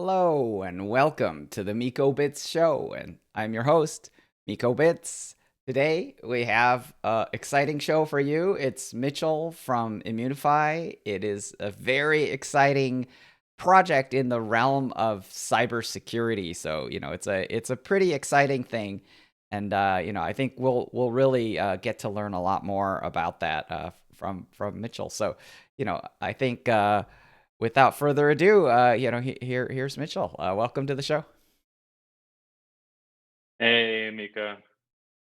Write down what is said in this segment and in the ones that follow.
Hello and welcome to the Miko Bits show, and I'm your host, Miko Bits. Today we have an exciting show for you. It's Mitchell from ImmuneFi. It is a very exciting project in the realm of cybersecurity. So it's a pretty exciting thing, and I think we'll really get to learn a lot more about that from Mitchell. So I think. Without further ado, here's Mitchell. Welcome to the show. Hey, Mika.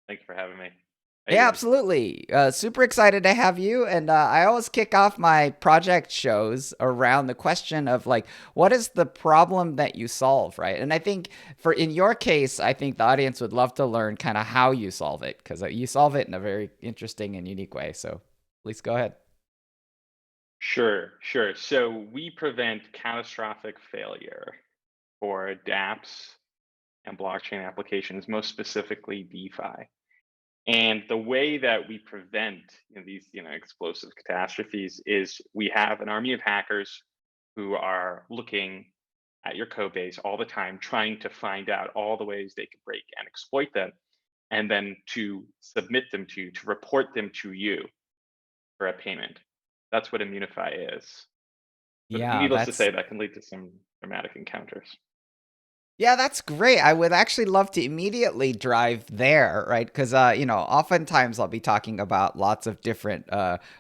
Thanks for having me. How you Yeah, doing? absolutely. Super excited to have you. And I always kick off my project shows around the question of like, what is the problem that you solve, right? And I think for in your case, I think the audience would love to learn kind of how you solve it because you solve it in a very interesting and unique way. So please go ahead. Sure. So we prevent catastrophic failure for dApps and blockchain applications, most specifically DeFi. And the way that we prevent these explosive catastrophes is we have an army of hackers who are looking at your code base all the time, trying to find out all the ways they can break and exploit them, and then to submit them to you, to report them to you for a payment. That's what ImmuneFi is. But Yeah, needless to that's say, that can lead to some dramatic encounters. Yeah, that's great. I would actually love to immediately drive there, right? Because oftentimes I'll be talking about lots of different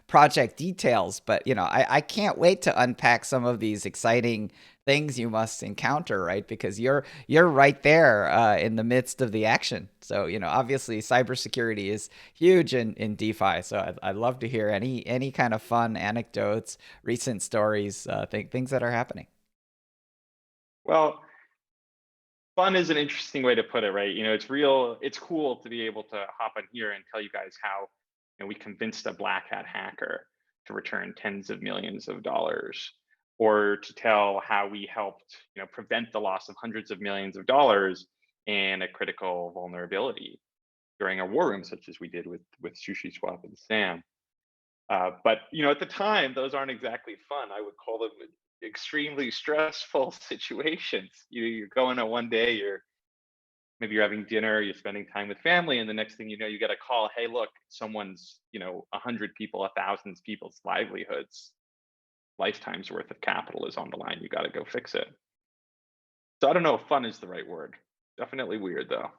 project details, but I can't wait to unpack some of these exciting things you must encounter, right? Because you're right there in the midst of the action. So obviously cybersecurity is huge in DeFi. So I'd love to hear any kind of fun anecdotes, recent stories, things that are happening. Well, fun is an interesting way to put it, right? It's cool to be able to hop on here and tell you guys how we convinced a black hat hacker to return tens of millions of dollars, or to tell how we helped prevent the loss of hundreds of millions of dollars in a critical vulnerability during a war room, such as we did with Sushi Swap and Sam. But at the time, those aren't exactly fun. I would call them extremely stressful situations. You're going on one day, maybe you're having dinner, you're spending time with family, and the next thing you know, you get a call. Hey, look, someone's 100 people, 1,000 people's livelihoods, lifetimes worth of capital is on the line. You got to go fix it. So I don't know if fun is the right word. Definitely weird though.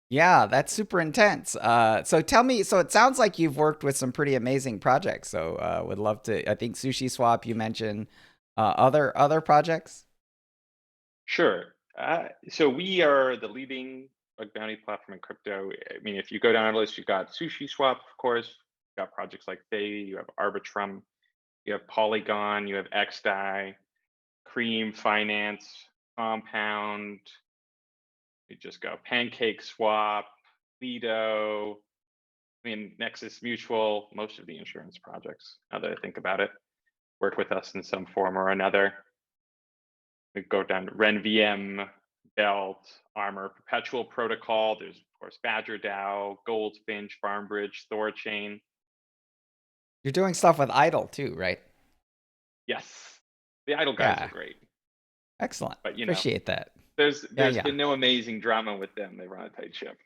Yeah, that's super intense. So tell me, so it sounds like you've worked with some pretty amazing projects. So would love to. I think Sushi Swap you mentioned. Other projects. Sure. So we are the leading bug bounty platform in crypto. I mean, if you go down our list, you've got Sushi Swap, of course. You've got projects like Thieves, you have Arbitrum, you have Polygon, you have XDAI, Cream Finance, Compound. You just go Pancake Swap, Lido. I mean, Nexus Mutual. Most of the insurance projects, now that I think about it, work with us in some form or another. We go down to RenVM, Belt, Armor, Perpetual Protocol. There's of course Badger DAO, Goldfinch, FarmBridge, Thorchain. You're doing stuff with Idle too, right? Yes, the idle guys are Yeah, great, excellent. but Appreciate that. Yeah, there's yeah, been no amazing drama with them. They run a tight ship.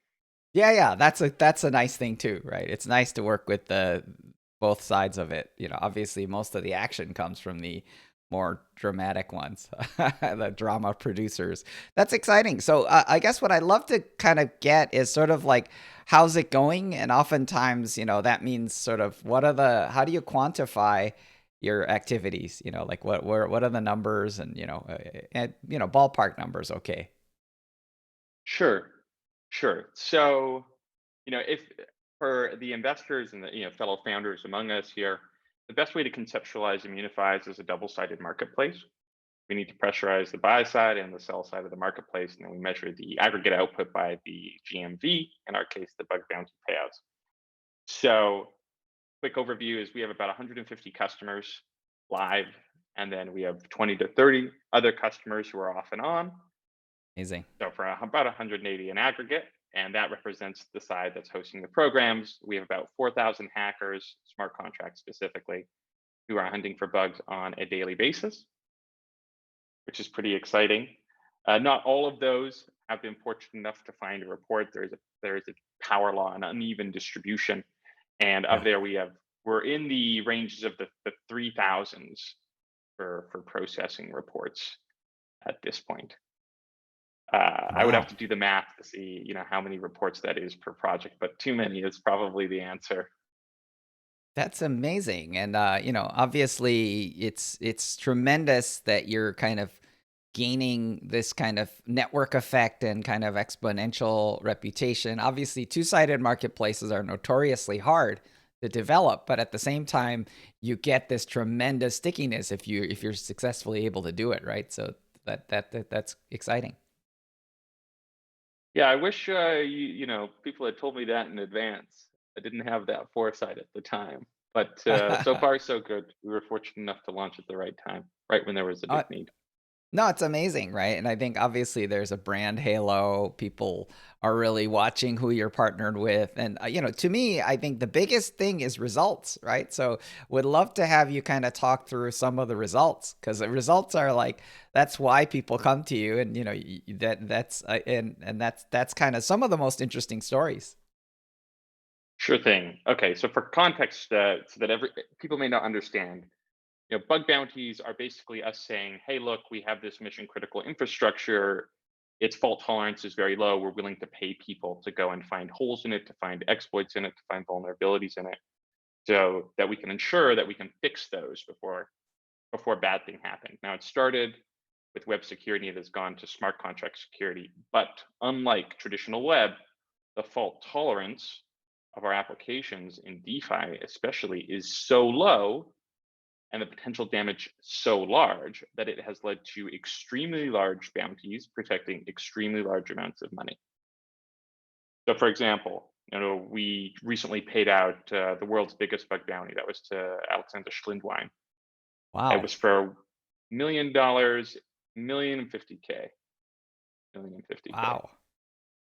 yeah. That's a nice thing too, right? It's nice to work with the both sides of it. Obviously most of the action comes from the more dramatic ones, the drama producers. That's exciting. So I guess what I'd love to kind of get is sort of like, how's it going? And oftentimes, that means sort of how do you quantify your activities? Like what are the numbers and, ballpark numbers. Okay. Sure, sure. So, if for the investors and the fellow founders among us here, the best way to conceptualize Immunify is as a double-sided marketplace. We need to pressurize the buy side and the sell side of the marketplace, and then we measure the aggregate output by the GMV, in our case, the bug bounty payouts. So, quick overview is we have about 150 customers live, and then we have 20 to 30 other customers who are off and on. Amazing. So for about 180 in aggregate, and that represents the side that's hosting the programs. We have about 4,000 hackers, smart contracts specifically, who are hunting for bugs on a daily basis. which is pretty exciting. Not all of those have been fortunate enough to find a report. There is a power law and uneven distribution, and of Yeah. there we're in the ranges of the 3000s for processing reports at this point. I would have Wow. to do the math to see, how many reports that is per project, but too many is probably the answer. That's amazing. And obviously it's tremendous that you're kind of gaining this kind of network effect and kind of exponential reputation. Obviously, two-sided marketplaces are notoriously hard to develop, but at the same time, you get this tremendous stickiness if you're successfully able to do it, right? So that's exciting. Yeah, I wish people had told me that in advance. I didn't have that foresight at the time, but so far so good. We were fortunate enough to launch at the right time, right when there was a Uh, big need. No, it's amazing, right? And I think obviously there's a brand halo. People are really watching who you're partnered with. And, to me, I think the biggest thing is results, right? So would love to have you kind of talk through some of the results because the results are like, that's why people come to you. And, that's kind of some of the most interesting stories. Sure thing. Okay, so for context, so that every people may not understand, bug bounties are basically us saying, "Hey, look, we have this mission critical infrastructure. Its fault tolerance is very low. We're willing to pay people to go and find holes in it, to find exploits in it, to find vulnerabilities in it, so that we can ensure that we can fix those before bad thing happen." Now, it started with web security. It has gone to smart contract security, but unlike traditional web, the fault tolerance of our applications in DeFi, especially, is so low and the potential damage so large that it has led to extremely large bounties protecting extremely large amounts of money. So, for example, we recently paid out the world's biggest bug bounty. That was to Alexander Schlindwein. It Wow. was for $1 million, 1,050K, 1,050K. Wow.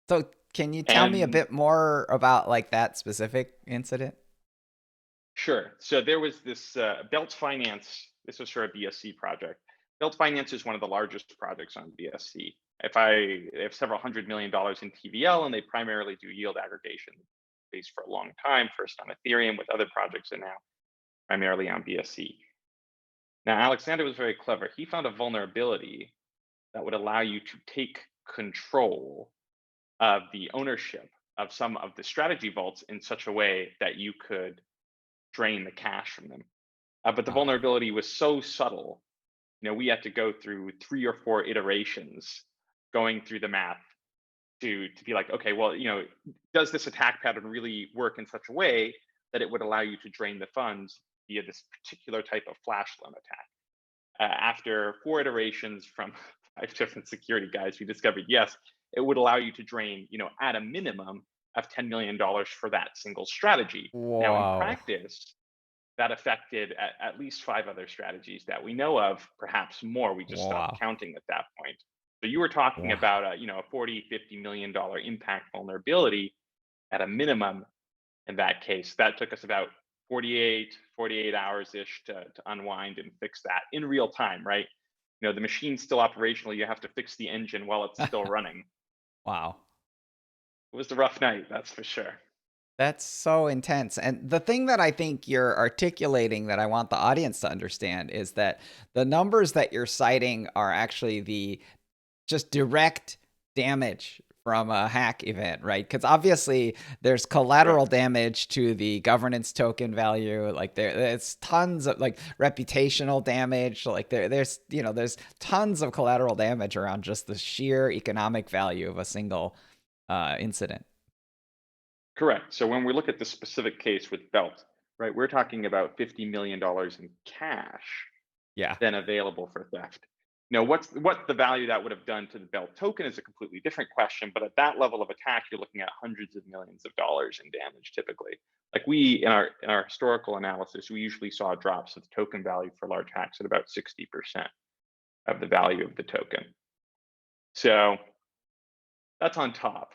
So can you tell me a And bit more about like that specific incident? sure. So there was this Belt Finance. This was for a BSC project. Belt Finance is one of the largest projects on BSC. They have several $100 million in TVL, and they primarily do yield aggregation based for a long time, first on Ethereum with other projects, and now primarily on BSC. Now, Alexander was very clever. He found a vulnerability that would allow you to take control of the ownership of some of the strategy vaults in such a way that you could drain the cash from them. But the Wow. vulnerability was so subtle, we had to go through 3 or 4 iterations going through the math to be like, okay, well, does this attack pattern really work in such a way that it would allow you to drain the funds via this particular type of flash loan attack? After 4 iterations from 5 different security guys, we discovered yes, it would allow you to drain, at a minimum of $10 million for that single strategy. Now, in Whoa. practice, that affected at least 5 other strategies that we know of, perhaps more. We just stopped Wow. counting at that point. So you were talking Wow. about a 40, $50 million impact vulnerability at a minimum in that case. That took us about 48 hours ish to unwind and fix that in real time, right? The machine's still operational. You have to fix the engine while it's still running. Wow. It was a rough night, that's for sure. That's so intense. And the thing that I think you're articulating that I want the audience to understand is that the numbers that you're citing are actually the just direct damage from a hack event, right? Because obviously there's collateral Correct. damage to the governance token value. Like there's tons of like reputational damage. Like there's tons of collateral damage around just the sheer economic value of a single incident. Correct. So when we look at the specific case with Belt, right, we're talking about $50 million in cash Yeah. then available for theft. What the value that would have done to the Belt token is a completely different question. But at that level of attack, you're looking at hundreds of millions of dollars in damage typically. Like we in our historical analysis, we usually saw drops of the token value for large hacks at about 60% of the value of the token. So that's on top.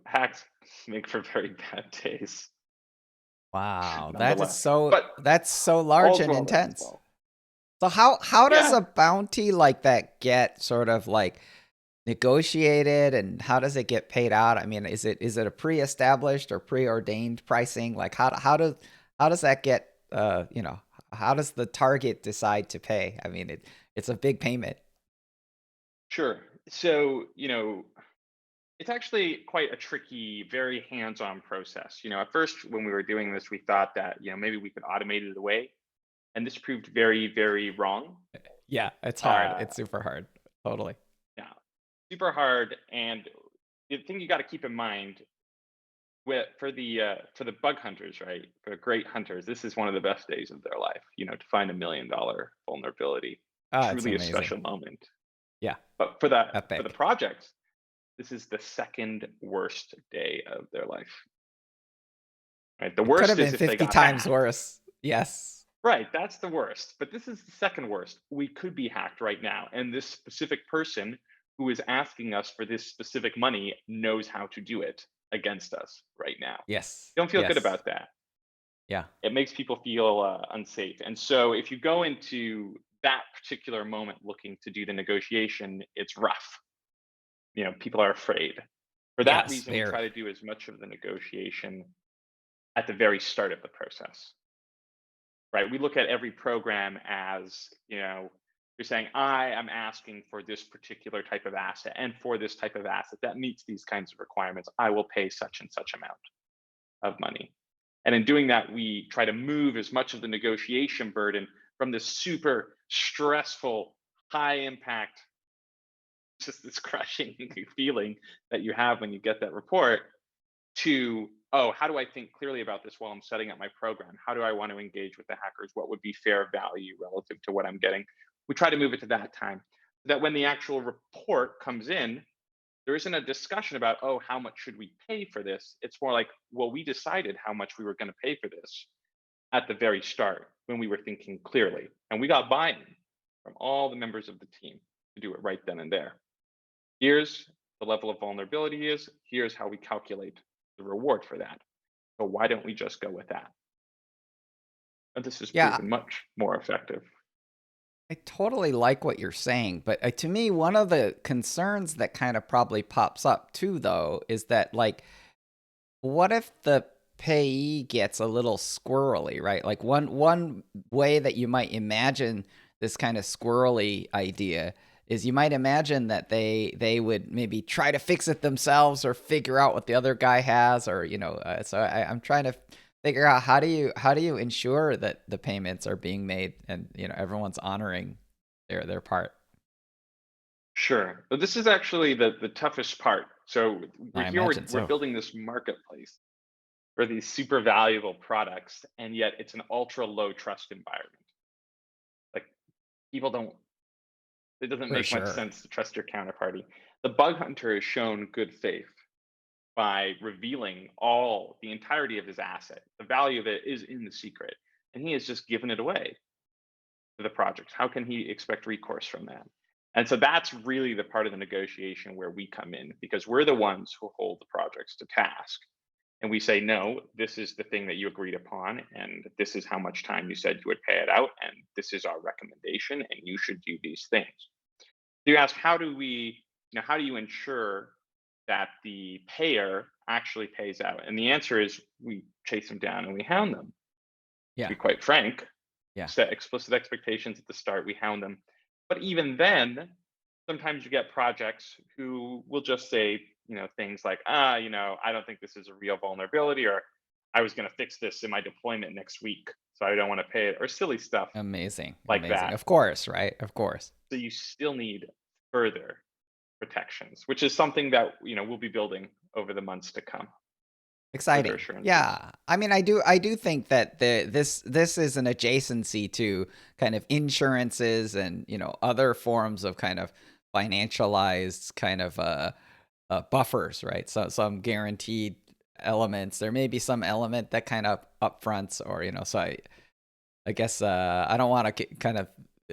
Hacks make for very bad days, Wow. nonetheless. But That's so large all's and well that ends intense. well. So how does Yeah, a bounty like that get sort of like negotiated, and how does it get paid out? I mean, is it a pre-established or preordained pricing? Like how does that get how does the target decide to pay? I mean, it's a big payment. sure. So, it's actually quite a tricky, very hands-on process. At first, when we were doing this, we thought that, maybe we could automate it away. And this proved very, very wrong. Yeah, it's hard. Uh, It's super hard. Totally. yeah, super hard. And the thing you got to keep in mind for the bug hunters, right? For the great hunters, this is one of the best days of their life. To find $1 million vulnerability, Oh, it's truly a amazing. special moment. Yeah, But for the epic. projects, this is the second worst day of their life. Right? The It could worst have is been if they 50 got times hacked. worse. Yes. Right, that's the worst. But this is the second worst. We could be hacked right now, and this specific person who is asking us for this specific money knows how to do it against us right now. Yes. Don't feel good Yes. about that. Yeah. It makes people feel unsafe. And so if you go into that particular moment looking to do the negotiation, it's rough. People are afraid. For that Yes, reason, we try very. to do as much of the negotiation at the very start of the process, right? We look at every program as, you're saying, I am asking for this particular type of asset, and for this type of asset that meets these kinds of requirements, I will pay such and such amount of money. And in doing that, we try to move as much of the negotiation burden from this super stressful, high impact, just this crushing feeling that you have when you get that report to, oh, how do I think clearly about this while I'm setting up my program? How do I want to engage with the hackers? What would be fair value relative to what I'm getting? We try to move it to that time so that when the actual report comes in, there isn't a discussion about, oh, how much should we pay for this? It's more like, well, we decided how much we were going to pay for this at the very start when we were thinking clearly. And we got buy in from all the members of the team to do it right then and there. Here's the level of vulnerability is, here's how we calculate the reward for that. So why don't we just go with that? And this has Yeah, proven much more effective. I totally like what you're saying, but to me, one of the concerns that kind of probably pops up too, though, is that like, what if the payee gets a little squirrely, right? Like one way that you might imagine this kind of squirrely idea is you might imagine that they would maybe try to fix it themselves or figure out what the other guy has, or so I'm trying to figure out how do you ensure that the payments are being made and everyone's honoring their part. Sure. But this is actually the toughest part. So I we're imagine we're so. building this marketplace for these super valuable products, and yet it's an ultra low trust environment. Like people don't it doesn't For make much sure. sense to trust your counterparty. The bug hunter has shown good faith by revealing all the entirety of his asset. The value of it is in the secret, and he has just given it away to the project. How can he expect recourse from that? And so that's really the part of the negotiation where we come in because we're the ones who hold the projects to task. And we say, no, this is the thing that you agreed upon, and this is how much time you said you would pay it out, and this is our recommendation, and you should do these things. So you ask, how do you ensure that the payer actually pays out? And the answer is we chase them down and we hound them. To Yeah. be quite frank, Yeah. set explicit expectations at the start, we hound them. But even then, sometimes you get projects who will just say, things like, I don't think this is a real vulnerability, or I was going to fix this in my deployment next week, so I don't want to pay it, or silly stuff Amazing. like Amazing. that. Of course, right? Of course. So you still need further protections, which is something that we'll be building over the months to come. Further Exciting. assurances. Yeah. I mean, I do think that this is an adjacency to kind of insurances and, other forms of kind of financialized kind of buffers, right? So some guaranteed elements. There may be some element that kind of upfronts or, so I guess I don't want to kind of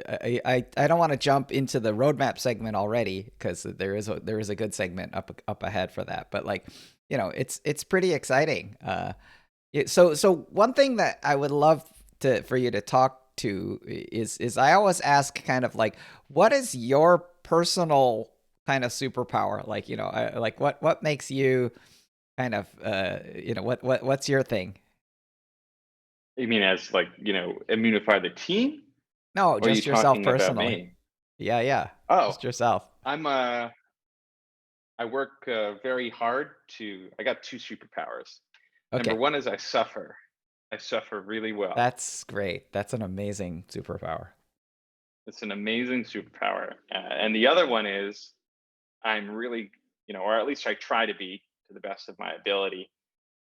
I don't want to jump into the roadmap segment already because there is a good segment up ahead for that. But like, it's pretty exciting. So one thing that I would love for you to talk to is I always ask kind of like, what is your personal kind of superpower? Like, like what makes you kind of, what's your thing? You mean as like, Immunify the team? No, Or are you just yourself talking about personally. me? Yeah, yeah, Oh, just yourself. I'm I work very hard I got two superpowers. Number Okay, one is I suffer. I suffer really well. that's great. That's an amazing superpower. It's an amazing superpower. And the other one is I'm really, or at least I try to be to the best of my ability,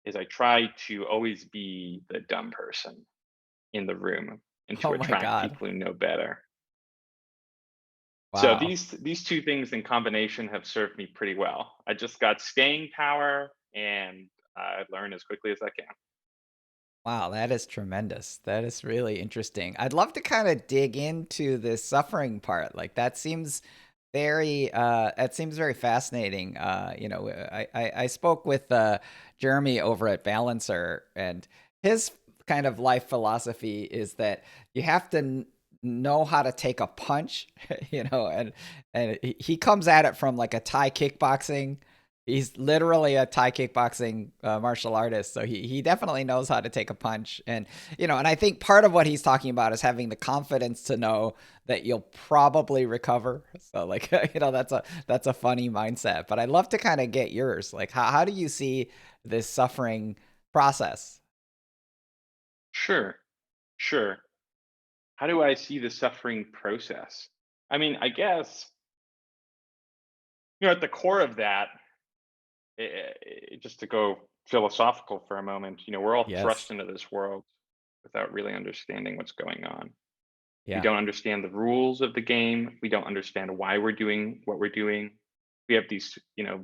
is I try to always be the dumb person in the room and to Oh my attract God. people who know better. So Wow. these two things in combination have served me pretty well. I just got staying power and I learn as quickly as I can. Wow, that is tremendous. That is really interesting. I'd love to kind of dig into the suffering part. Like that seems very fascinating. I spoke with Jeremy over at Balancer, and his kind of life philosophy is that you have to know how to take a punch, and he comes at it from like a Thai kickboxing. He's literally a Thai kickboxing martial artist, so he definitely knows how to take a punch. And I think part of what he's talking about is having the confidence to know that you'll probably recover. So like, that's a funny mindset. But I'd love to kind of get yours. Like, how do you see this suffering process? Sure, sure. How do I see the suffering process? I mean, I guess, at the core of that, just to go philosophical for a moment, we're all thrust Yes. into this world without really understanding what's going on. We Yeah. don't understand the rules of the game. We don't understand why we're doing what we're doing. We have these,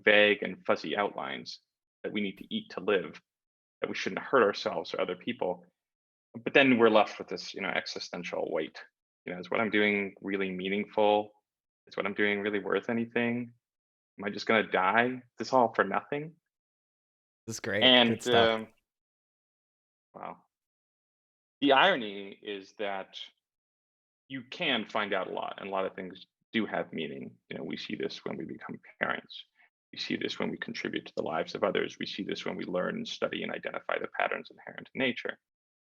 vague and fuzzy outlines that we need to eat to live, that we shouldn't hurt ourselves or other people. But then we're left with this, existential weight. Is what I'm doing really meaningful? Is what I'm doing really worth anything? Am I just going to die? Is this all for nothing? This is great. Good And stuff. wow, the irony is that you can find out a lot, and a lot of things do have meaning. We see this when we become parents. We see this when we contribute to the lives of others. We see this when we learn and study and identify the patterns inherent in nature.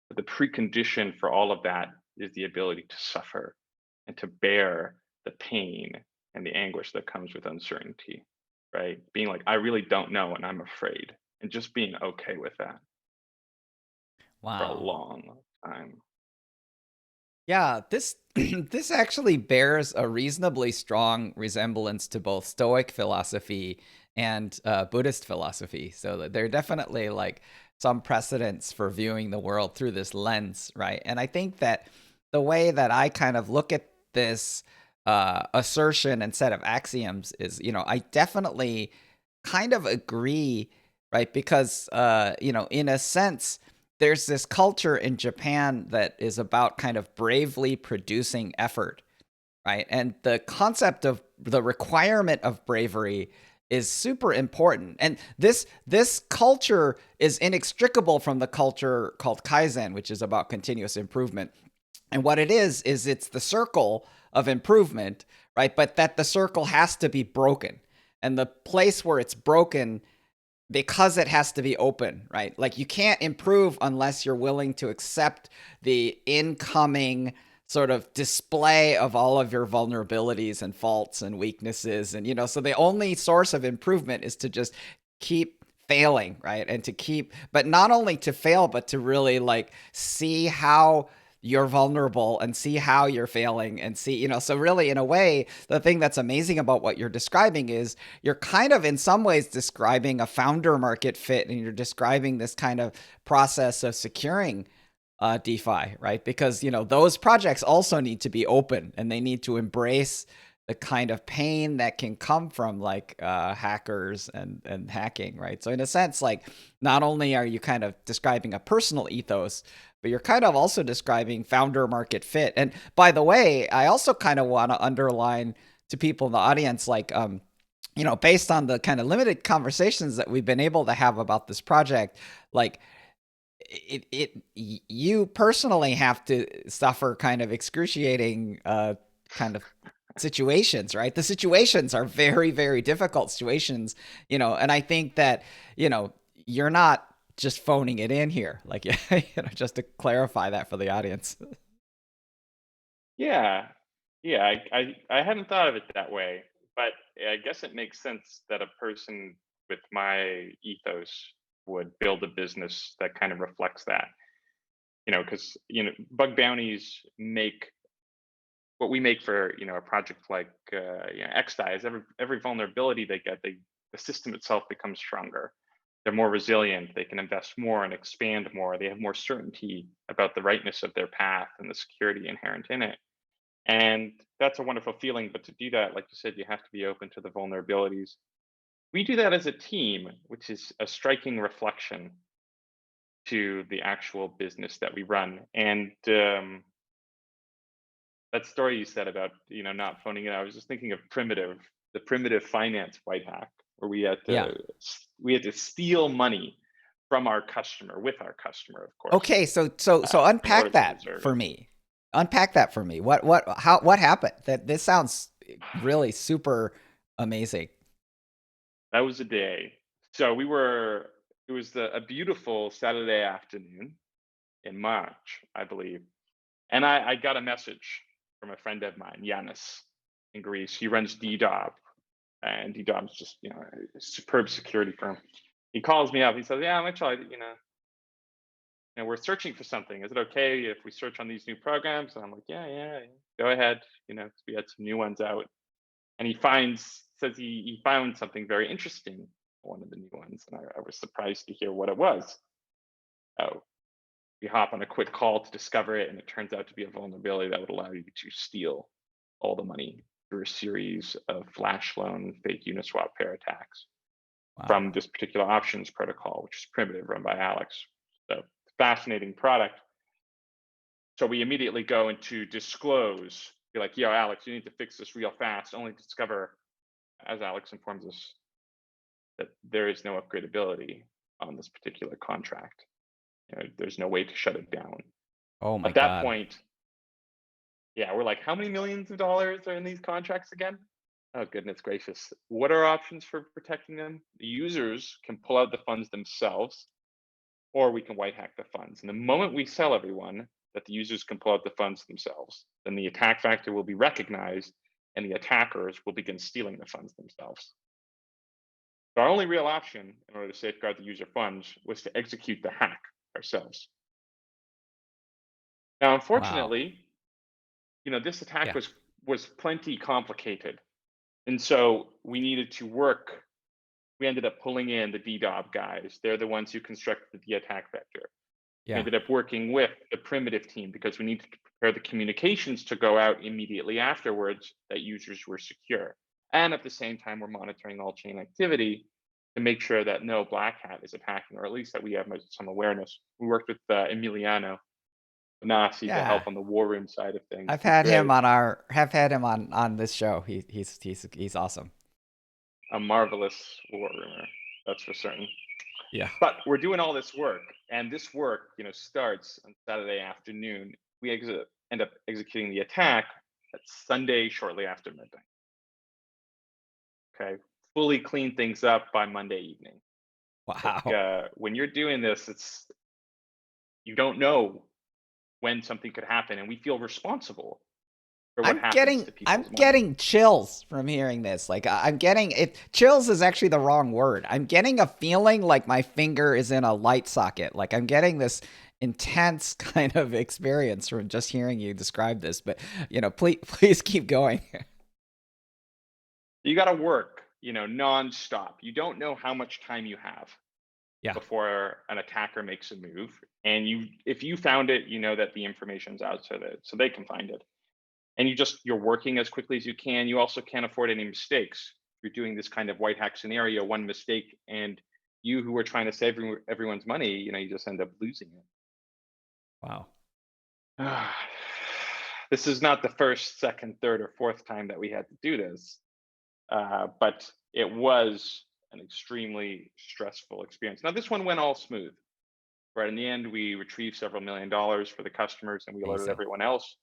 But the precondition for all of that is the ability to suffer and to bear the pain and the anguish that comes with uncertainty, right? Being like, I really don't know and I'm afraid, and just being okay with that for a Wow. long time. Yeah, this this actually bears a reasonably strong resemblance to both Stoic philosophy and Buddhist philosophy. So that there are definitely like some precedents for viewing the world through this lens, right? And I think that the way that I kind of look at this assertion and set of axioms is, I definitely kind of agree, right? Because, in a sense, there's this culture in Japan that is about kind of bravely producing effort, right? And the concept of the requirement of bravery is super important. And this culture is inextricable from the culture called Kaizen, which is about continuous improvement. And what it is it's the circle of improvement, right? But that the circle has to be broken. And the place where it's broken, because it has to be open, right? Like you can't improve unless you're willing to accept the incoming sort of display of all of your vulnerabilities and faults and weaknesses. And, so the only source of improvement is to just keep failing, right? And to keep, but not only to fail, but to really like see how you're vulnerable and see how you're failing and see, so really in a way, the thing that's amazing about what you're describing is you're kind of in some ways describing a founder market fit, and you're describing this kind of process of securing DeFi, right? Because, those projects also need to be open and they need to embrace the kind of pain that can come from like hackers and hacking, right? So in a sense, like not only are you kind of describing a personal ethos, but you're kind of also describing founder market fit. And by the way, I also kind of want to underline to people in the audience, like, based on the kind of limited conversations that we've been able to have about this project, like you personally have to suffer kind of excruciating kind of situations, right? The situations are very, very difficult situations, and I think that, you're not just phoning it in here. Like, just to clarify that for the audience. Yeah, yeah. I hadn't thought of it that way, but I guess it makes sense that a person with my ethos would build a business that kind of reflects that. Because bug bounties make what we make for a project like XDAI is every vulnerability they get, the system itself becomes stronger. They're more resilient. They can invest more and expand more. They have more certainty about the rightness of their path and the security inherent in it. And that's a wonderful feeling. But to do that, like you said, you have to be open to the vulnerabilities. We do that as a team, which is a striking reflection to the actual business that we run. And that story you said about not phoning it, I was just thinking of the primitive finance white hack, where Yeah. we had to steal money from our customer with our customer, of course, Okay, so in order unpack to that preserve for it. me. Unpack that for me. What happened? That this sounds really super amazing. That was a day. So we were. It was a beautiful Saturday afternoon in March, I believe, and I got a message from a friend of mine, Yanis, in Greece. He runs DDoB, and DDoB's just a superb security firm. He calls me up. He says, "Yeah, Mitchell, we're searching for something. Is it okay if we search on these new programs?" And I'm like, "Yeah, yeah, yeah. Go ahead. 'Cause we had some new ones out." And says he found something very interesting, one of the new ones, and I was surprised to hear what it was. Oh, we hop on a quick call to discover it, and it turns out to be a vulnerability that would allow you to steal all the money through a series of flash loan fake Uniswap pair attacks Wow. from this particular options protocol, which is primitive, run by Alex. So fascinating product. So we immediately go into disclose, be like, "Yo, Alex, you need to fix this real fast," only to discover, as Alex informs us, that there is no upgradability on this particular contract. There's no way to shut it down. Oh my At that God. point, yeah, we're like, how many millions of dollars are in these contracts again? Oh, goodness gracious. What are options for protecting them? The users can pull out the funds themselves, or we can white hack the funds. And the moment we tell everyone that the users can pull out the funds themselves, then the attack vector will be recognized and the attackers will begin stealing the funds themselves. Our only real option in order to safeguard the user funds was to execute the hack ourselves. Now, Wow. unfortunately, this attack Yeah. was plenty complicated. And so we needed to work. We ended up pulling in the DDoB guys. They're the ones who constructed the attack vector. We Yeah. ended up working with the primitive team because we needed to prepare the communications to go out immediately afterwards that users were secure. And at the same time, we're monitoring all chain activity to make sure that no black hat is attacking, or at least that we have some awareness. We worked with Emiliano Nasi to Yeah. help on the war room side of things. I've He's had him great, on our have had him on this show. He's awesome. a marvelous war roomer, that's for certain. Yeah. But we're doing all this work, and this work, starts on Saturday afternoon. We end up executing the attack at Sunday shortly after midnight. Okay, fully clean things up by Monday evening. Like Wow. when you're doing this, you don't know when something could happen, and we feel responsible for what happens to I'm people's money. getting chills from hearing this. Like I'm getting it. Chills is actually the wrong word. I'm getting a feeling like my finger is in a light socket. Like I'm getting this intense kind of experience from just hearing you describe this. But please keep going. You got to work, nonstop. You don't know how much time you have Yeah. before an attacker makes a move, and if you found it, you know that the information's out so they can find it, and you're working as quickly as you can. You also can't afford any mistakes. You're doing this kind of white hack scenario, one mistake, and you who are trying to save everyone's money, you just end up losing Wow. it. This is not the first, second, third, or fourth time that we had to do this, but it was an extremely stressful experience. Now, this one went all smooth. Right, in the end, we retrieved several $1 million for the customers, and we alerted Amazing. everyone else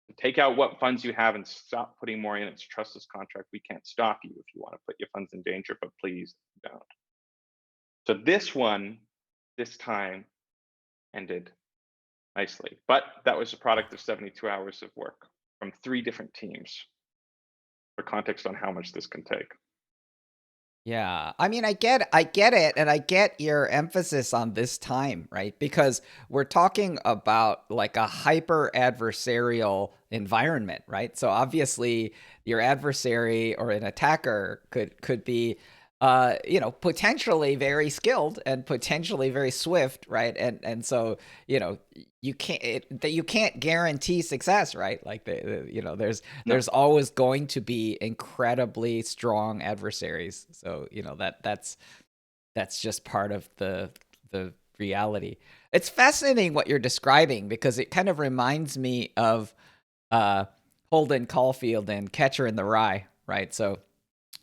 to take out what funds you have and stop putting more in. It's a trustless contract. We can't stop you if you want to put your funds in danger, but please don't. So this one, this time, ended nicely. But that was a product of 72 hours of work from 3 different teams, for context on how much this can take. Yeah. I mean, I get it, and I get your emphasis on this time, right? Because we're talking about like a hyper adversarial environment, right? So obviously your adversary or an attacker could be potentially very skilled and potentially very swift, right? And so, you can't guarantee success, right? Like No, there's always going to be incredibly strong adversaries. So, that's just part of the reality. It's fascinating what you're describing because it kind of reminds me of uh Holden Caulfield and Catcher in the Rye, right? So,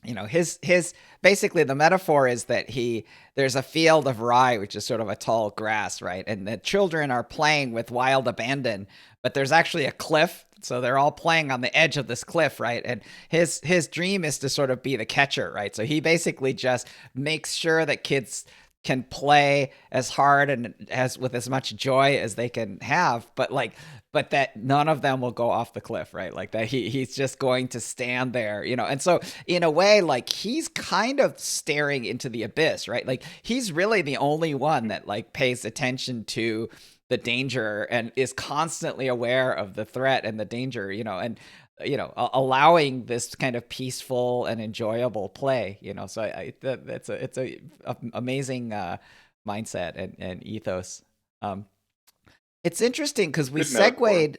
his basically the metaphor is that there's a field of rye, which is sort of a tall grass, right? And the children are playing with wild abandon, but there's actually a cliff, so they're all playing on the edge of this cliff, right? And his dream is to sort of be the catcher, right? So he basically just makes sure that kids can play as hard and as with as much joy as they can have, but that none of them will go off the cliff, right? Like that he's just going to stand there, And so in a way, like he's kind of staring into the abyss, right? Like he's really the only one that like pays attention to the danger and is constantly aware of the threat and the danger, and allowing this kind of peaceful and enjoyable play, So it's a amazing mindset and ethos. Um, it's interesting because we good metaphor. segued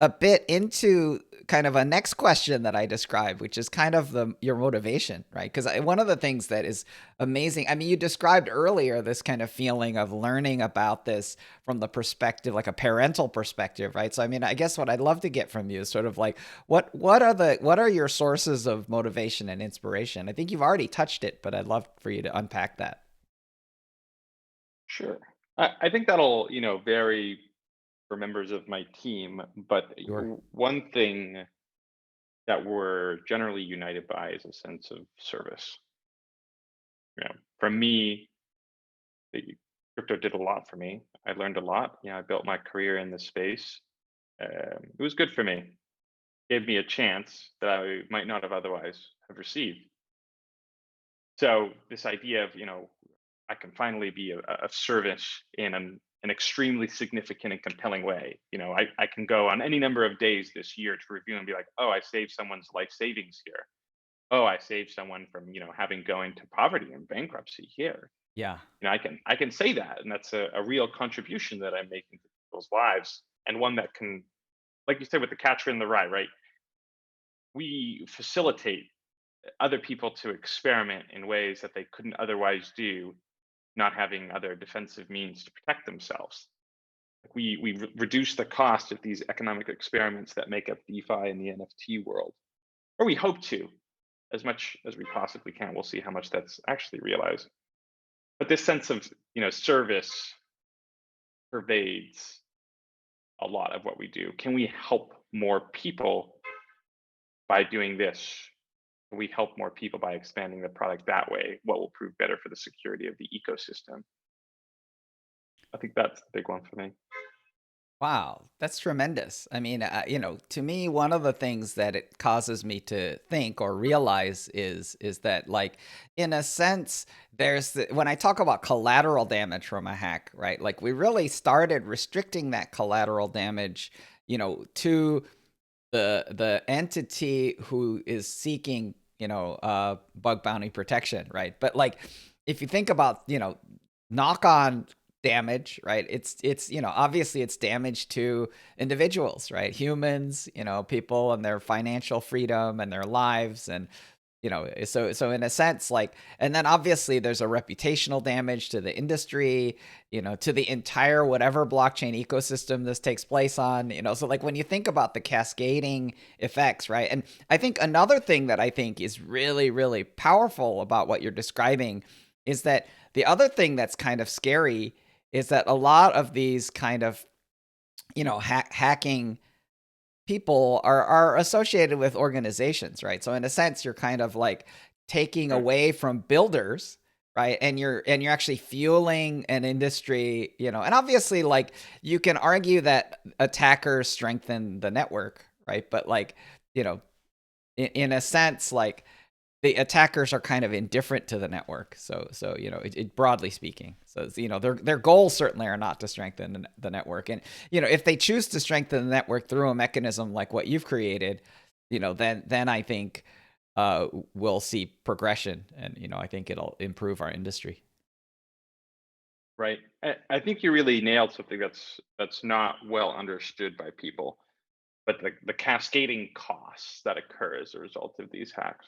a bit into kind of a next question that I described, which is kind of your motivation, right? Because one of the things that is amazing, I mean, you described earlier this kind of feeling of learning about this from the perspective, like a parental perspective, right? So, I mean, I guess what I'd love to get from you is sort of like what are your sources of motivation and inspiration? I think you've already touched it, but I'd love for you to unpack that. Sure. I think that'll, vary for members of my team, but Sure. one thing that we're generally united by is a sense of service. For me, the crypto did a lot for me. I learned a lot. I built my career in this space. It was good for me. Gave me a chance that I might not have otherwise have received. So this idea of, I can finally be of service in an extremely significant and compelling way. I can go on any number of days this year to review and be like, oh, I saved someone's life savings here. Oh, I saved someone from, having going to poverty and bankruptcy here. Yeah. I can say that, and that's a real contribution that I'm making to people's lives, and one that can, like you said, with the catcher in the rye, right? We facilitate other people to experiment in ways that they couldn't otherwise do, not having other defensive means to protect themselves. We reduce the cost of these economic experiments that make up DeFi and the NFT world, or we hope to, as much as we possibly can. We'll see how much that's actually realized. But this sense of service pervades a lot of what we do. Can we help more people by doing this? Can we help more people by expanding the product that way? What will prove better for the security of the ecosystem? I think that's the big one for me. Wow, that's tremendous. I mean, to me, one of the things that it causes me to think or realize is that, like, in a sense, when I talk about collateral damage from a hack, right? Like, we really started restricting that collateral damage, to the entity who is seeking, bug bounty protection, right? But like, if you think about, knock on damage, right? It's obviously it's damage to individuals, right? Humans, people and their financial freedom and their lives, and so in a sense, like, and then obviously there's a reputational damage to the industry, to the entire whatever blockchain ecosystem this takes place on, so like when you think about the cascading effects, right? And I think another thing that I think is really, really powerful about what you're describing is that the other thing that's kind of scary is that a lot of these kind of, hacking people are associated with organizations, right? So in a sense, you're kind of like taking Sure. away from builders, right? And you're actually fueling an industry, and obviously like you can argue that attackers strengthen the network, right? But like, you know, in a sense, like the attackers are kind of indifferent to the network. So broadly speaking, so their goals certainly are not to strengthen the network. And if they choose to strengthen the network through a mechanism like what you've created, then I think we'll see progression, and I think it'll improve our industry. Right. I think you really nailed something that's not well understood by people, but the cascading costs that occur as a result of these hacks.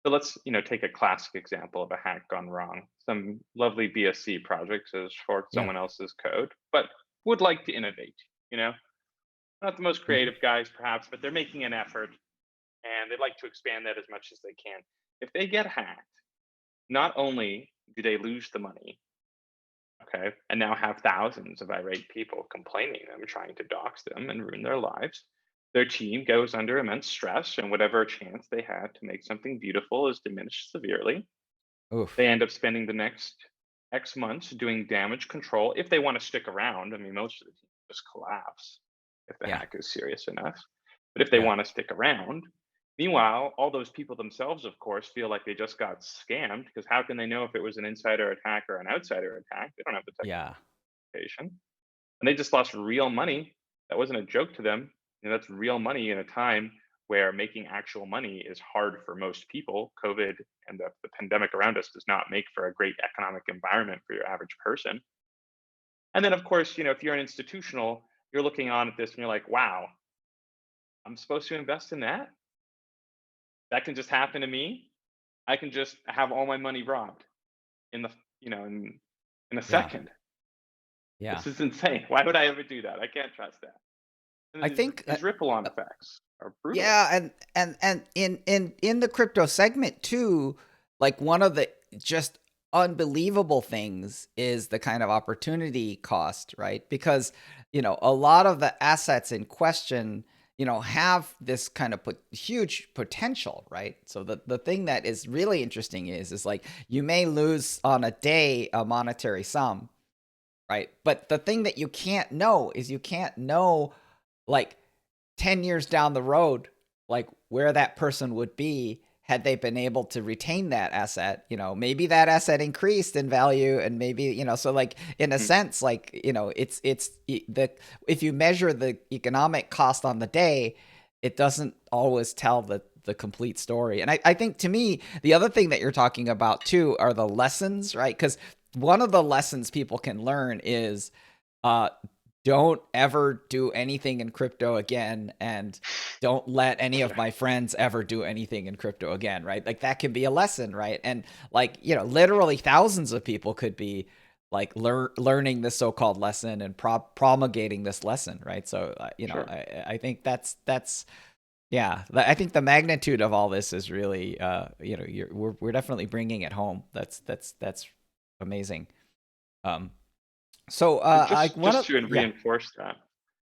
So let's, take a classic example of a hack gone wrong. Some lovely BSC project has forked Yeah. someone else's code, but would like to innovate, you know? Not the most Hmm. creative guys, perhaps, but they're making an effort and they'd like to expand that as much as they can. If they get hacked, not only do they lose the money, okay, and now have thousands of irate people complaining them, trying to dox them and ruin their lives, their team goes under immense stress, and whatever chance they had to make something beautiful is diminished severely. They Oof. end up spending the next X months doing damage control if they want to stick around. I mean, most of the team just collapse if the Yeah. hack is serious enough. But if they Yeah. want to stick around, meanwhile, all those people themselves, of course, feel like they just got scammed because how can they know if it was an insider attack or an outsider attack? They don't have the Yeah. technification. And they just lost real money. That wasn't a joke to them. That's real money in a time where making actual money is hard for most people. COVID and the pandemic around us does not make for a great economic environment for your average person. And then, of course, if you're an institutional, you're looking on at this and you're like, wow, I'm supposed to invest in that? That can just happen to me? I can just have all my money robbed in the, in a Yeah. second. Yeah. This is insane. Why would I ever do that? I can't trust that. And I then think these ripple on effects are brutal. Yeah, and in the crypto segment too, like one of the just unbelievable things is the kind of opportunity cost, right? Because, a lot of the assets in question, have this kind of huge potential, right? So the thing that is really interesting is like you may lose on a day a monetary sum, right? But the thing that you can't know is you can't know like 10 years down the road, like where that person would be had they been able to retain that asset. Maybe that asset increased in value, and maybe, so like in a Mhm. sense, like, it's the, if you measure the economic cost on the day, it doesn't always tell the complete story. And I think to me, the other thing that you're talking about too are the lessons, right? Because one of the lessons people can learn is, uh, don't ever do anything in crypto again, and don't let any of Yeah, my friends ever do anything in crypto again, right? Like that can be a lesson, right? And like, literally thousands of people could be like learning this so-called lesson and promulgating this lesson, right? So sure. I think that's yeah, I think the magnitude of all this is really we're definitely bringing it home. That's amazing. um so But I just want just to, to yeah. reinforce that,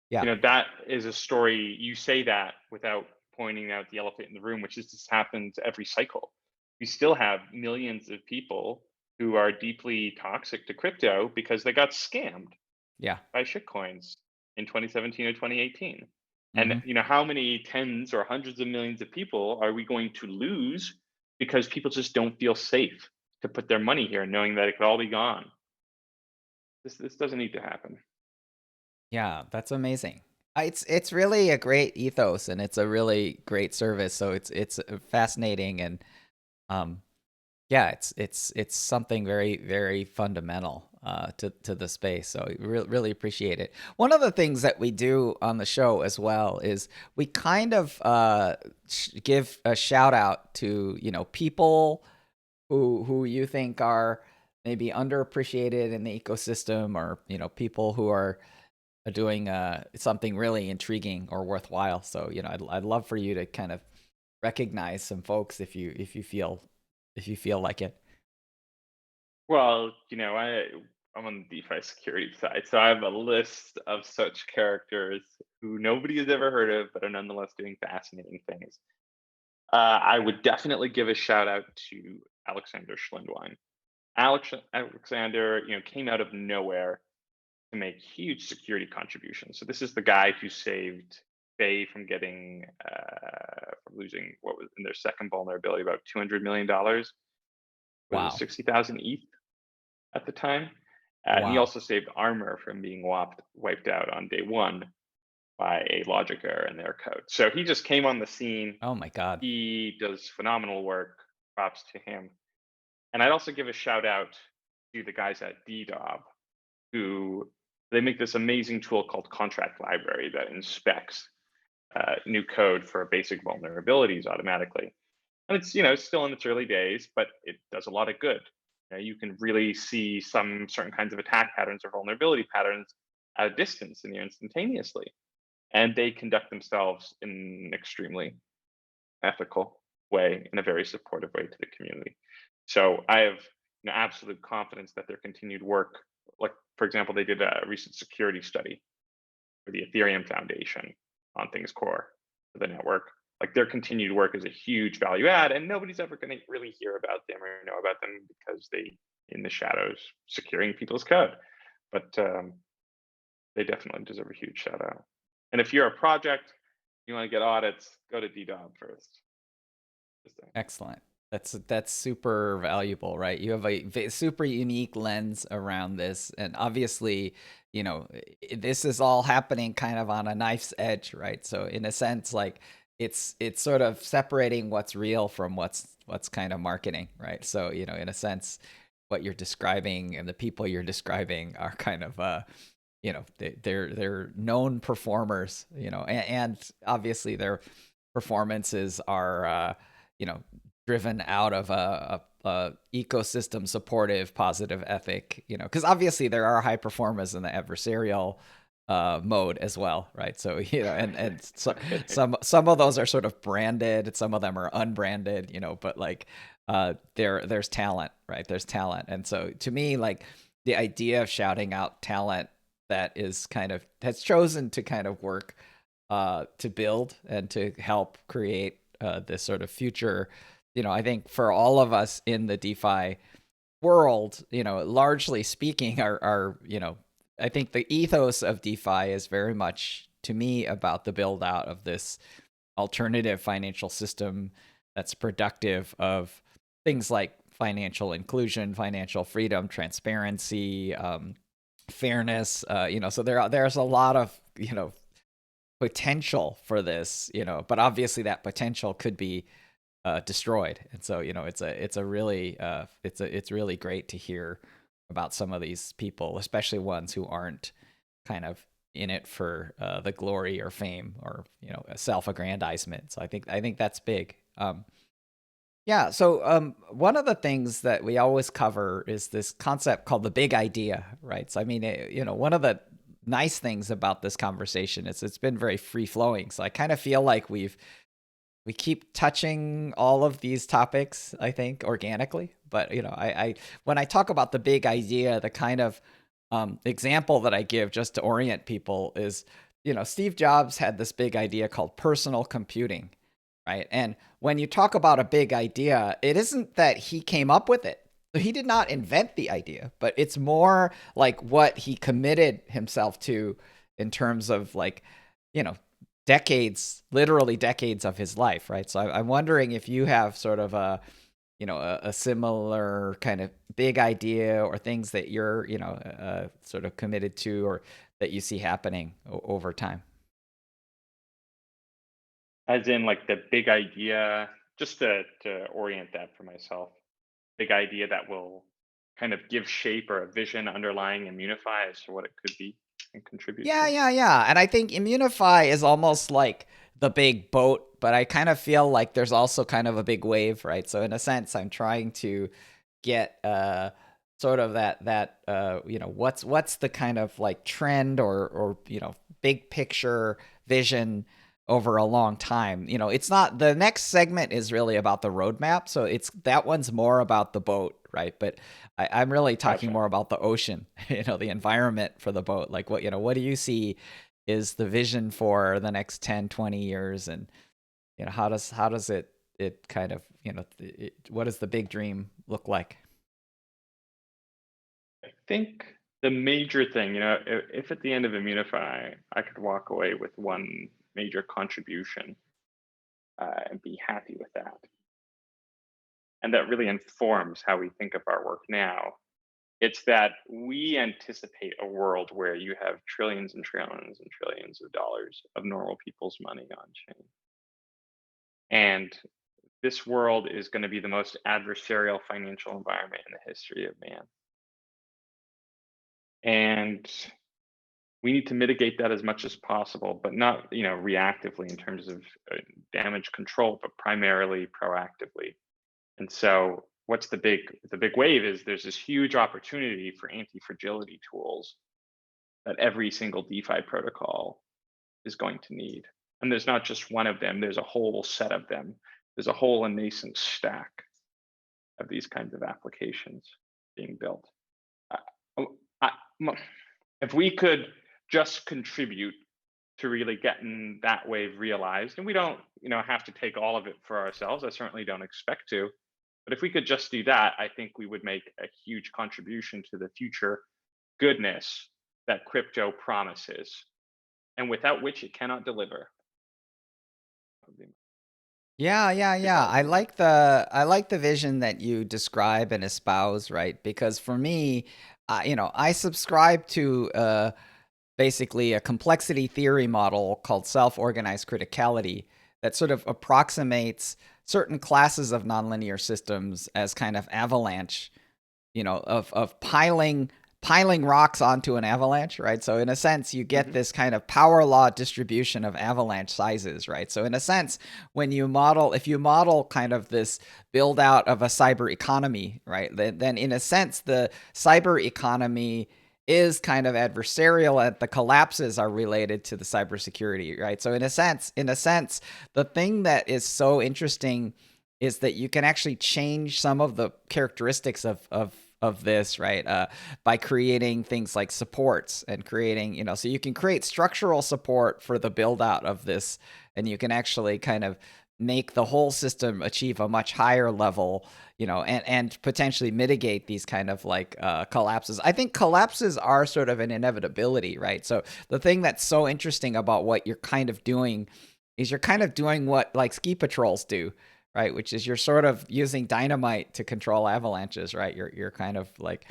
Yeah. that is a story. You say that without pointing out the elephant in the room, which is this happens every cycle. You still have millions of people who are deeply toxic to crypto because they got scammed Yeah. by shitcoins in 2017 or 2018. And Hmm. how many tens or hundreds of millions of people are we going to lose because people just don't feel safe to put their money here, knowing that it could all be gone? This doesn't need to happen. Yeah, that's amazing. It's really a great ethos, and it's a really great service. So it's fascinating, and um yeah, it's something very, very fundamental to the space. So really appreciate it. One of the things that we do on the show as well is we kind of give a shout out to people who you think are maybe underappreciated in the ecosystem, or people who are doing something really intriguing or worthwhile. So I'd love for you to kind of recognize some folks if you feel like it. Well, I'm on the DeFi security side, so I have a list of such characters who nobody has ever heard of, but are nonetheless doing fascinating things. I would definitely give a shout out to Alexander Schlindwein. Alexander, came out of nowhere to make huge security contributions. So this is the guy who saved Bay from getting from losing what was in their second vulnerability about $200 million. Was it Wow. 60,000 ETH at the time? And he Wow. also saved Armor from being wiped out on day one by a logic error in their code. So he just came on the scene. Oh my God. He does phenomenal work. Props to him. And I'd also give a shout out to the guys at dApps who they make this amazing tool called Contract Library that inspects new code for basic vulnerabilities automatically. And it's still in its early days, but it does a lot of good. You can really see some certain kinds of attack patterns or vulnerability patterns at a distance and instantaneously. And they conduct themselves in an extremely ethical way, in a very supportive way to the community. So I have absolute confidence that their continued work, like for example, they did a recent security study for the Ethereum Foundation on things core for the network. Like their continued work is a huge value add, and nobody's ever going to really hear about them or know about them because they in the shadows securing people's code. But they definitely deserve a huge shout out. And if you're a project, you want to get audits, go to DDoB first. Excellent. That's super valuable, right? You have a super unique lens around this, and obviously, this is all happening kind of on a knife's edge, right? So in a sense, like it's sort of separating what's real from what's kind of marketing, right? So in a sense, what you're describing and the people you're describing are kind of they're known performers, and obviously their performances are driven out of a ecosystem supportive positive ethic, because obviously there are high performers in the adversarial mode as well, right? So and so, some of those are sort of branded, some of them are unbranded, but like there's talent, right? There's talent. And so to me, like the idea of shouting out talent that is kind of has chosen to kind of work to build and to help create this sort of future. I think for all of us in the DeFi world, largely speaking, are I think the ethos of DeFi is very much, to me, about the build out of this alternative financial system that's productive of things like financial inclusion, financial freedom, transparency, fairness. So there's a lot of potential for this, but obviously that potential could be destroyed. And so it's really great to hear about some of these people, especially ones who aren't kind of in it for the glory or fame or self-aggrandizement. So I think that's big. Yeah. So one of the things that we always cover is this concept called the big idea, right? So I mean, one of the nice things about this conversation is it's been very free flowing. So I kind of feel like we keep touching all of these topics, I think, organically. But I when I talk about the big idea, the kind of example that I give just to orient people is, Steve Jobs had this big idea called personal computing, right? And when you talk about a big idea, it isn't that he came up with it. So he did not invent the idea, but it's more like what he committed himself to in terms of like, decades, literally decades of his life, right? So I'm wondering if you have sort of a similar kind of big idea or things that you're, sort of committed to or that you see happening over time. As in like the big idea, just to orient that for myself, big idea that will kind of give shape or a vision underlying ImmuneFi as to what it could be and contribute Yeah, to. yeah, yeah. And I think ImmuneFi is almost like the big boat, but I kind of feel like there's also kind of a big wave, right? So in a sense, I'm trying to get sort of that what's the kind of like trend or big picture vision over a long time. It's not, the next segment is really about the roadmap, so it's that one's more about the boat, right? But I'm really talking Gotcha. more about the ocean, the environment for the boat. Like what do you see is the vision for the next 10, 20 years, and how does it kind of what does the big dream look like? I think the major thing, if at the end of ImmuneFi, I could walk away with one major contribution and be happy with that, and that really informs how we think of our work now. It's that we anticipate a world where you have trillions and trillions and trillions of dollars of normal people's money on chain. And this world is going to be the most adversarial financial environment in the history of man. And we need to mitigate that as much as possible, but not, reactively in terms of damage control, but primarily proactively. And so what's the big wave is there's this huge opportunity for anti-fragility tools that every single DeFi protocol is going to need. And there's not just one of them, there's a whole set of them. There's a whole and nascent stack of these kinds of applications being built. Uh, oh, I- m- if we could just contribute to really getting that wave realized, and we don't, have to take all of it for ourselves. I certainly don't expect to, but if we could just do that, I think we would make a huge contribution to the future goodness that crypto promises, and without which it cannot deliver. Yeah, yeah, Your yeah. thoughts I on that? like the vision that you describe and espouse, right? Because for me, I subscribe to basically a complexity theory model called self-organized criticality that sort of approximates certain classes of nonlinear systems as kind of avalanche, of piling rocks onto an avalanche, right? So in a sense, you get Hmm. this kind of power law distribution of avalanche sizes, right? So in a sense, if you model kind of this build out of a cyber economy, right, then in a sense, the cyber economy is kind of adversarial and the collapses are related to the cybersecurity, right? So in a sense, the thing that is so interesting is that you can actually change some of the characteristics of this, right? By creating things like supports and creating, so you can create structural support for the build out of this, and you can actually kind of make the whole system achieve a much higher level, and potentially mitigate these kind of like collapses. I think collapses are sort of an inevitability, right? So the thing that's so interesting about what you're kind of doing is you're kind of doing what like ski patrols do, right? Which is you're sort of using dynamite to control avalanches, right? You're kind of like,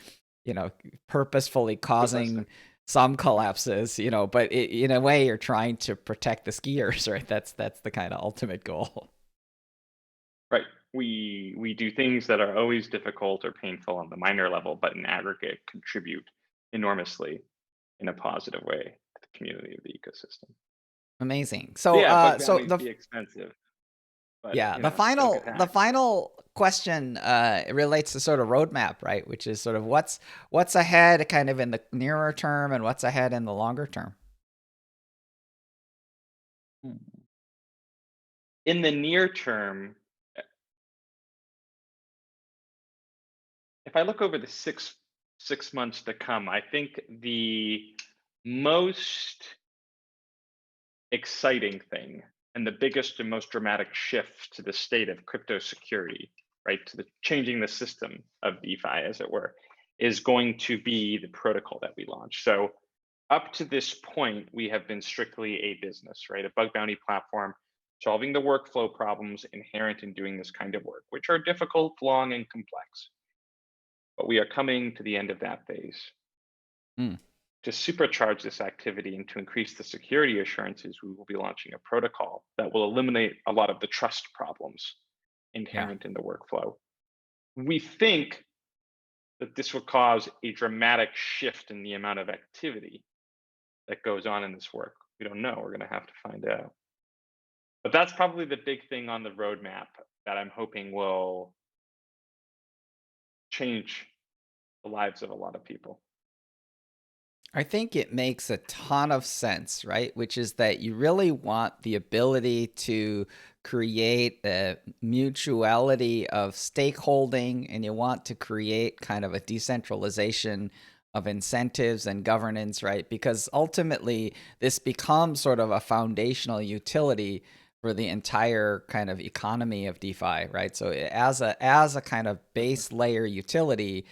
you know, purposefully Precisely. causing some collapses, but in a way you're trying to protect the skiers, right? That's the kind of ultimate goal. Right. We do things that are always difficult or painful on the minor level, but in aggregate contribute enormously in a positive way to the community of the ecosystem. Amazing. So So yeah, bug so bounties the be expensive, but yeah, the still get final the hacked. final question relates to sort of roadmap, right? Which is sort of what's ahead kind of in the nearer term and what's ahead in the longer term. In the near term, if I look over the six months to come, I think the most exciting thing and the biggest and most dramatic shift to the state of crypto security, right, to the changing the system of DeFi, as it were, is going to be the protocol that we launch. So up to this point, we have been strictly a business, right, a bug bounty platform solving the workflow problems inherent in doing this kind of work, which are difficult, long, and complex. But we are coming to the end of that phase. Mm, To supercharge this activity and to increase the security assurances, we will be launching a protocol that will eliminate a lot of the trust problems yeah. inherent in the workflow. We think that this will cause a dramatic shift in the amount of activity that goes on in this work. We don't know. We're going to have to find out. But that's probably the big thing on the roadmap that I'm hoping will change the lives of a lot of people. I think it makes a ton of sense, right? Which is that you really want the ability to create a mutuality of stakeholding, and you want to create kind of a decentralization of incentives and governance, right? Because ultimately, this becomes sort of a foundational utility for the entire kind of economy of DeFi, right? So as a kind of base layer utility,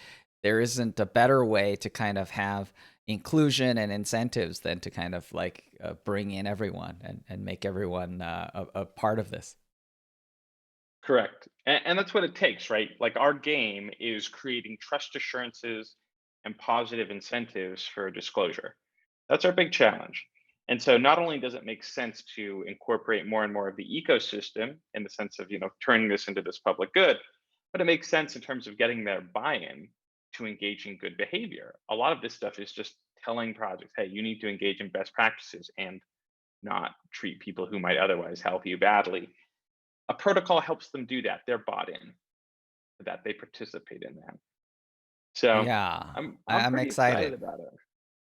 there isn't a better way to kind of have inclusion and incentives than to kind of like bring in everyone and make everyone a part of this. Correct. And that's what it takes, right? Like our game is creating trust assurances and positive incentives for disclosure. That's our big challenge. And so not only does it make sense to incorporate more and more of the ecosystem in the sense of, turning this into this public good, but it makes sense in terms of getting their buy-in to engage in good behavior. A lot of this stuff is just telling projects, hey, you need to engage in best practices and not treat people who might otherwise help you badly. A protocol helps them do that. They're bought in to that. They participate in that. So Yeah, I'm I'm pretty excited excited. about it.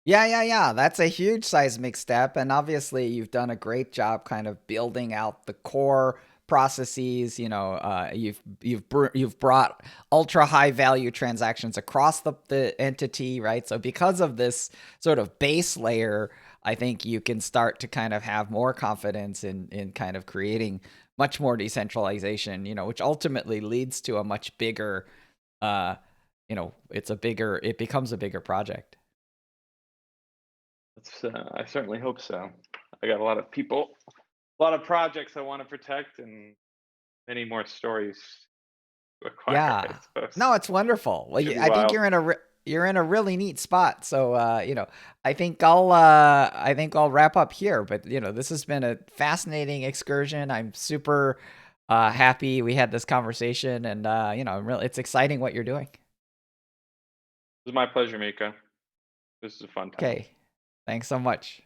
Yeah. That's a huge seismic step, and obviously you've done a great job kind of building out the core processes. You've brought ultra high value transactions across the entity, right? So because of this sort of base layer, I think you can start to kind of have more confidence in kind of creating much more decentralization, which ultimately leads to a much bigger, uh, it becomes a bigger project. I certainly hope so. I got a lot of people, a lot of projects I want to protect, and many more stories to acquire, I Yeah. suppose. No, it's wonderful. Well, Should be I think wild. you're in a really neat spot. So, I think I'll wrap up here. But this has been a fascinating excursion. I'm super happy we had this conversation, and it's exciting what you're doing. It was my pleasure, Mika. This is a fun time. Okay, thanks so much.